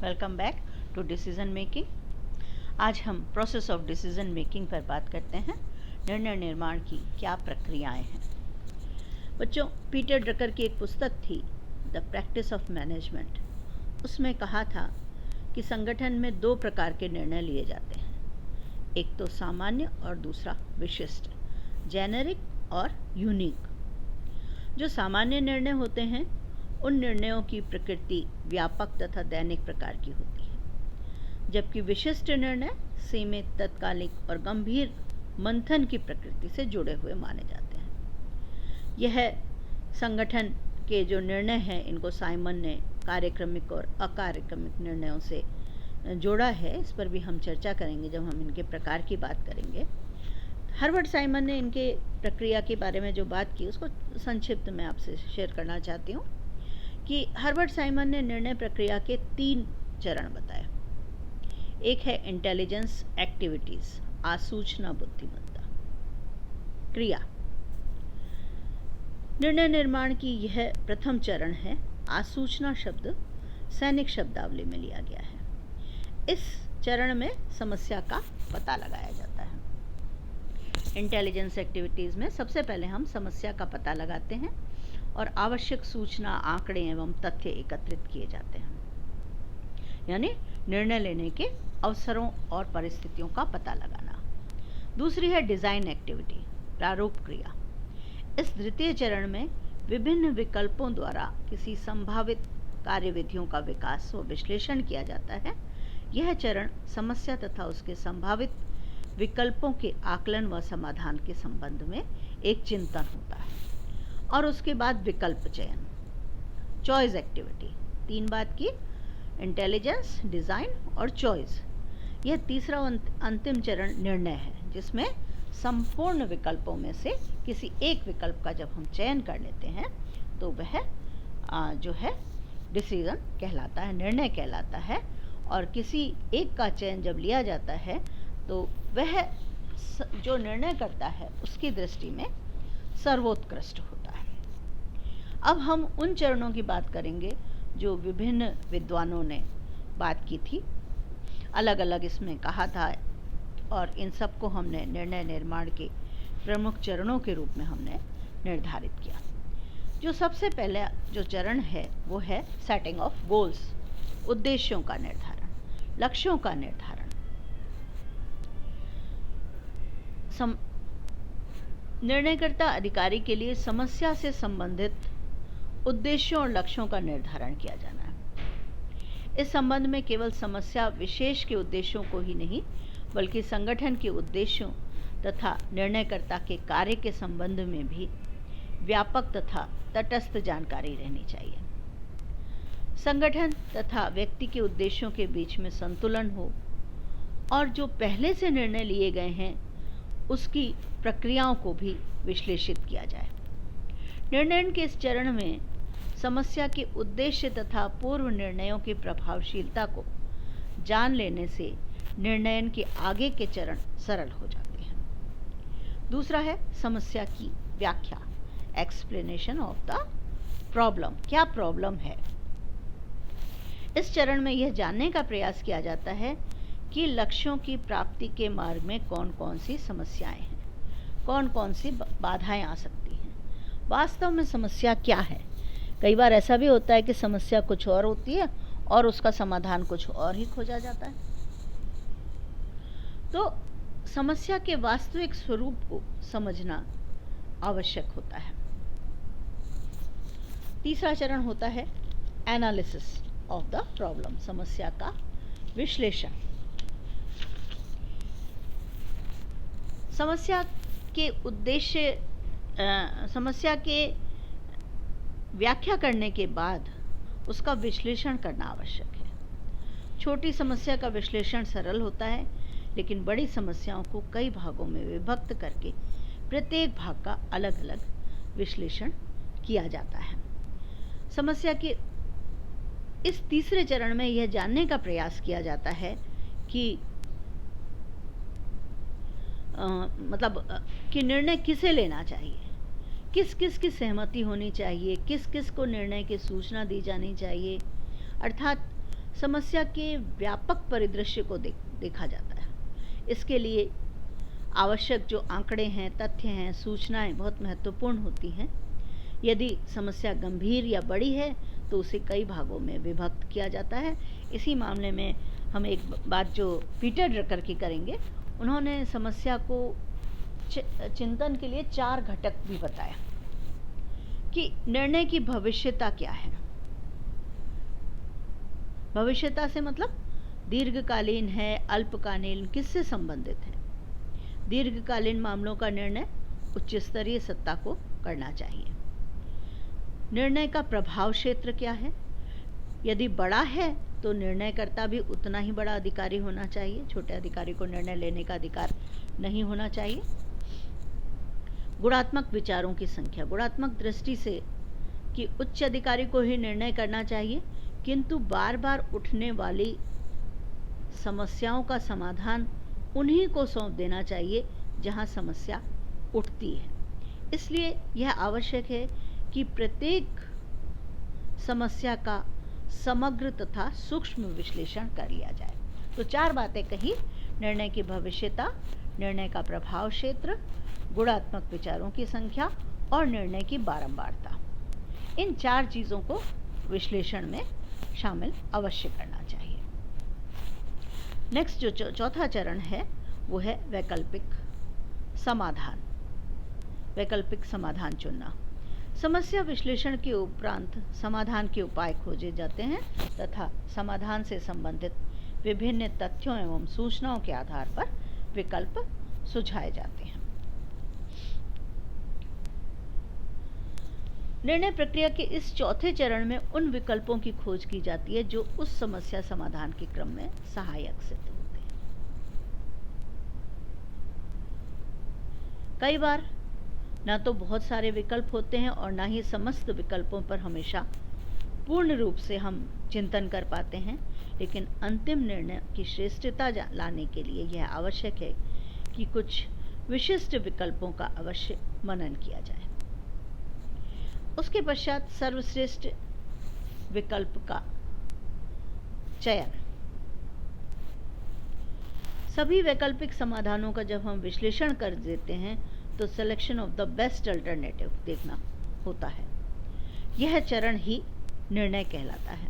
Welcome back to decision making. आज हम process of decision making पर बात करते हैं। निर्णय निर्माण की क्या प्रक्रियाएं हैं। बच्चों, पीटर ड्रकर की एक पुस्तक थी द प्रैक्टिस ऑफ मैनेजमेंट। उसमें कहा था कि संगठन में दो प्रकार के निर्णय लिए जाते हैं, एक तो सामान्य और दूसरा विशिष्ट, जेनेरिक और यूनिक। जो सामान्य निर्णय होते हैं उन निर्णयों की प्रकृति व्यापक तथा दैनिक प्रकार की होती है, जबकि विशिष्ट निर्णय सीमित, तत्कालिक और गंभीर मंथन की प्रकृति से जुड़े हुए माने जाते हैं। यह संगठन के जो निर्णय हैं इनको साइमन ने कार्यक्रमिक और अकार्यक्रमिक निर्णयों से जोड़ा है। इस पर भी हम चर्चा करेंगे जब हम इनके प्रकार की बात करेंगे। हर्बर्ट साइमन ने इनके प्रक्रिया के बारे में जो बात की उसको संक्षिप्त में आपसे शेयर करना चाहती हूँ कि हर्बर्ट साइमन ने निर्णय प्रक्रिया के 3 चरण बताए। एक है इंटेलिजेंस एक्टिविटीज, आसूचना बुद्धिमत्ता क्रिया। निर्णय निर्माण की यह प्रथम चरण है। आसूचना शब्द सैनिक शब्दावली में लिया गया है। इस चरण में समस्या का पता लगाया जाता है। इंटेलिजेंस एक्टिविटीज़ में सबसे पहले हम समस्या का पता लगाते हैं और आवश्यक सूचना, आंकड़े एवं तथ्य एकत्रित किए जाते हैं, यानी निर्णय लेने के अवसरों और परिस्थितियों का पता लगाना। दूसरी है डिज़ाइन एक्टिविटी, प्रारूप क्रिया। इस द्वितीय चरण में विभिन्न विकल्पों द्वारा किसी संभावित कार्यविधियों का विकास व विश्लेषण किया जाता है। यह चरण समस्या तथा उसके संभावित विकल्पों के आकलन व समाधान के संबंध में एक चिंतन होता है। और उसके बाद विकल्प चयन, चॉइस एक्टिविटी। 3 बात की, इंटेलिजेंस, डिज़ाइन और चॉइस। यह तीसरा अंतिम चरण निर्णय है, जिसमें संपूर्ण विकल्पों में से किसी एक विकल्प का जब हम चयन कर लेते हैं तो वह जो है डिसीजन कहलाता है, निर्णय कहलाता है। और किसी एक का चयन जब लिया जाता है तो वह जो निर्णय करता है उसकी दृष्टि में सर्वोत्कृष्ट होता है। अब हम उन चरणों की बात करेंगे जो विभिन्न विद्वानों ने बात की थी, अलग अलग इसमें कहा था, और इन सबको हमने निर्णय निर्माण के प्रमुख चरणों के रूप में हमने निर्धारित किया। जो सबसे पहले जो चरण है वो है सेटिंग ऑफ गोल्स, उद्देश्यों का निर्धारण, लक्ष्यों का निर्धारण। निर्णयकर्ता अधिकारी के लिए समस्या से संबंधित उद्देश्यों और लक्ष्यों का निर्धारण किया जाना है। इस संबंध में केवल समस्या विशेष के उद्देश्यों को ही नहीं बल्कि संगठन के उद्देश्यों तथा निर्णयकर्ता के कार्य के संबंध में भी व्यापक तथा तटस्थ जानकारी रहनी चाहिए। संगठन तथा व्यक्ति के उद्देश्यों के बीच में संतुलन हो और जो पहले से निर्णय लिए गए हैं उसकी प्रक्रियाओं को भी विश्लेषित किया जाए। निर्णय के इस चरण में समस्या के उद्देश्य तथा पूर्व निर्णयों की प्रभावशीलता को जान लेने से निर्णय के आगे के चरण सरल हो जाते हैं। दूसरा है समस्या की व्याख्या, एक्सप्लेनेशन ऑफ द प्रॉब्लम। क्या प्रॉब्लम है? इस चरण में यह जानने का प्रयास किया जाता है कि लक्ष्यों की प्राप्ति के मार्ग में कौन कौन सी समस्याएं हैं, कौन कौन सी बाधाएं आ सकती हैं, वास्तव में समस्या क्या है। कई बार ऐसा भी होता है कि समस्या कुछ और होती है और उसका समाधान कुछ और ही खोजा जाता है। तो समस्या के वास्तविक स्वरूप को समझना आवश्यक होता है। तीसरा चरण होता है एनालिसिस ऑफ द प्रॉब्लम, समस्या का विश्लेषण। समस्या के उद्देश्य, समस्या के व्याख्या करने के बाद उसका विश्लेषण करना आवश्यक है। छोटी समस्या का विश्लेषण सरल होता है, लेकिन बड़ी समस्याओं को कई भागों में विभक्त करके प्रत्येक भाग का अलग अलग विश्लेषण किया जाता है। समस्या के इस तीसरे चरण में यह जानने का प्रयास किया जाता है कि कि निर्णय किसे लेना चाहिए, किस किस की सहमति होनी चाहिए, किस किस को निर्णय की सूचना दी जानी चाहिए। अर्थात समस्या के व्यापक परिदृश्य को देखा जाता है। इसके लिए आवश्यक जो आंकड़े हैं, तथ्य हैं, सूचनाएं बहुत महत्वपूर्ण होती हैं। यदि समस्या गंभीर या बड़ी है तो उसे कई भागों में विभक्त किया जाता है। इसी मामले में हम एक बात जो पीटर ड्रकर की करेंगे, उन्होंने समस्या को चिंतन के लिए 4 घटक भी बताया कि निर्णय की भविष्यता क्या है। भविष्यता से मतलब दीर्घकालीन है, अल्पकालीन, किससे संबंधित है। दीर्घकालीन मामलों का निर्णय उच्च स्तरीय सत्ता को करना चाहिए। निर्णय का प्रभाव क्षेत्र क्या है। यदि बड़ा है तो निर्णयकर्ता भी उतना ही बड़ा अधिकारी होना चाहिए, छोटे अधिकारी को निर्णय लेने का अधिकार नहीं होना चाहिए। गुणात्मक विचारों की संख्या, गुणात्मक दृष्टि से कि उच्च अधिकारी को ही निर्णय करना चाहिए, किंतु बार बार उठने वाली समस्याओं का समाधान उन्हीं को सौंप देना चाहिए जहां समस्या उठती है। इसलिए यह आवश्यक है कि प्रत्येक समस्या का समग्र तथा सूक्ष्म विश्लेषण कर लिया जाए। तो 4 बातें कही, निर्णय की भविष्यता, निर्णय का प्रभाव क्षेत्र, गुणात्मक विचारों की संख्या और निर्णय की बारंबारता। इन 4 चीज़ों को विश्लेषण में शामिल अवश्य करना चाहिए। नेक्स्ट जो चौथा चरण है वो है वैकल्पिक समाधान। वैकल्पिक समाधान चुनना। समस्या विश्लेषण के उपरांत समाधान के उपाय खोजे जाते हैं तथा समाधान से संबंधित विभिन्न तथ्यों एवं सूचनाओं के आधार पर विकल्प सुझाए जाते हैं। निर्णय प्रक्रिया के इस चौथे चरण में उन विकल्पों की खोज की जाती है जो उस समस्या समाधान के क्रम में सहायक सिद्ध होते हैं। कई बार ना तो बहुत सारे विकल्प होते हैं और ना ही समस्त विकल्पों पर हमेशा पूर्ण रूप से हम चिंतन कर पाते हैं, लेकिन अंतिम निर्णय की श्रेष्ठता लाने के लिए यह आवश्यक है कि कुछ विशिष्ट विकल्पों का अवश्य मनन किया जाए। उसके पश्चात सर्वश्रेष्ठ विकल्प का चयन। सभी वैकल्पिक समाधानों का जब हम विश्लेषण कर देते हैं तो selection of the best alternative देखना होता है। यह चरण ही निर्णय कहलाता है।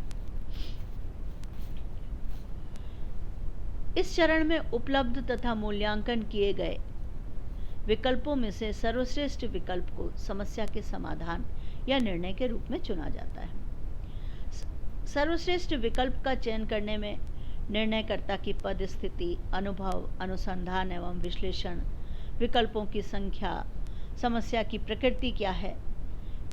इस चरण में उपलब्ध तथा मूल्यांकन किए गए विकल्पों में से सर्वश्रेष्ठ विकल्प को समस्या के समाधान या निर्णय के रूप में चुना जाता है। सर्वश्रेष्ठ विकल्प का चयन करने में निर्णयकर्ता की पद स्थिति, अनुभव, अनुसंधान एवं विश्लेषण, विकल्पों की संख्या, समस्या की प्रकृति क्या है,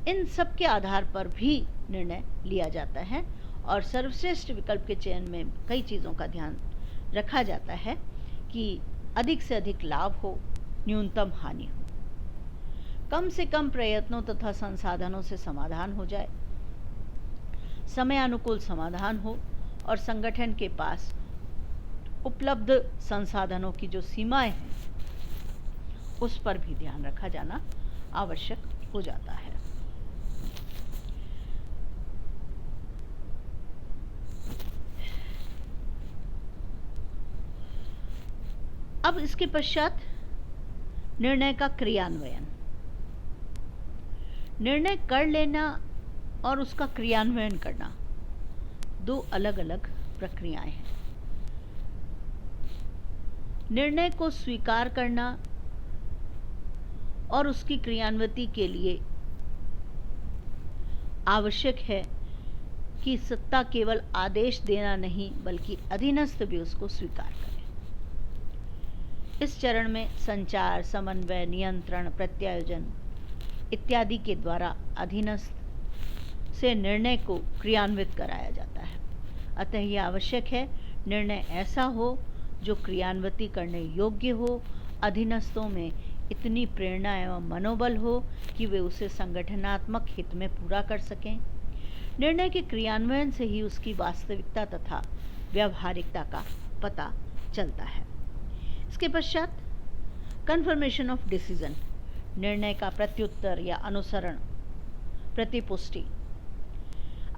इन सब के आधार पर भी निर्णय लिया जाता है। और सर्वश्रेष्ठ विकल्प के चयन में कई चीज़ों का ध्यान रखा जाता है कि अधिक से अधिक लाभ हो, न्यूनतम हानि हो, कम से कम प्रयत्नों तथा संसाधनों से समाधान हो जाए, समयानुकूल समाधान हो और संगठन के पास उपलब्ध संसाधनों की जो सीमाएं हैं उस पर भी ध्यान रखा जाना आवश्यक हो जाता है। अब इसके पश्चात निर्णय का क्रियान्वयन। निर्णय कर लेना और उसका क्रियान्वयन करना 2 अलग अलग प्रक्रियाएं हैं। निर्णय को स्वीकार करना और उसकी क्रियान्वयति के लिए आवश्यक है कि सत्ता केवल आदेश देना नहीं बल्कि अधीनस्थ भी उसको स्वीकार करे। इस चरण में संचार, समन्वय, नियंत्रण, प्रत्यायोजन इत्यादि के द्वारा अधीनस्थ से निर्णय को क्रियान्वित कराया जाता है। अतः यह आवश्यक है निर्णय ऐसा हो जो क्रियान्वित करने योग्य हो, अधीनस्थों में इतनी प्रेरणा एवं मनोबल हो कि वे उसे संगठनात्मक हित में पूरा कर सकें। निर्णय के क्रियान्वयन से ही उसकी वास्तविकता तथा व्यावहारिकता का पता चलता है। इसके पश्चात कन्फर्मेशन ऑफ डिसीजन, निर्णय का प्रत्युत्तर या अनुसरण, प्रतिपुष्टि।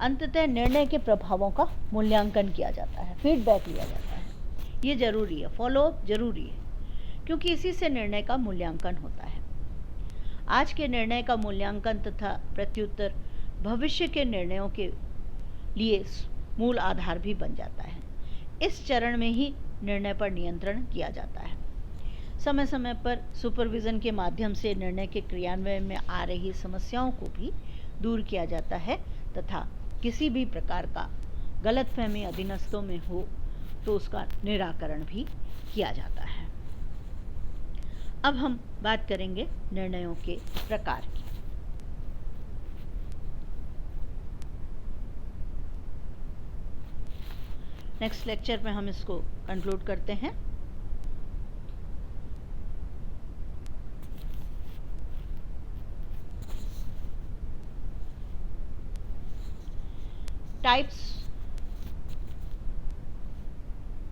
अंततः निर्णय के प्रभावों का मूल्यांकन किया जाता है, फीडबैक लिया जाता है। ये जरूरी है, फॉलोअप जरूरी है, क्योंकि इसी से निर्णय का मूल्यांकन होता है। आज के निर्णय का मूल्यांकन तथा प्रत्युत्तर भविष्य के निर्णयों के लिए मूल आधार भी बन जाता है। इस चरण में ही निर्णय पर नियंत्रण किया जाता है। समय समय पर सुपरविज़न के माध्यम से निर्णय के क्रियान्वयन में आ रही समस्याओं को भी दूर किया जाता है तथा किसी भी प्रकार का गलतफहमी अधीनस्थों में हो तो उसका निराकरण भी किया जाता है। अब हम बात करेंगे निर्णयों के प्रकार की। नेक्स्ट लेक्चर में हम इसको कंक्लूड करते हैं। टाइप्स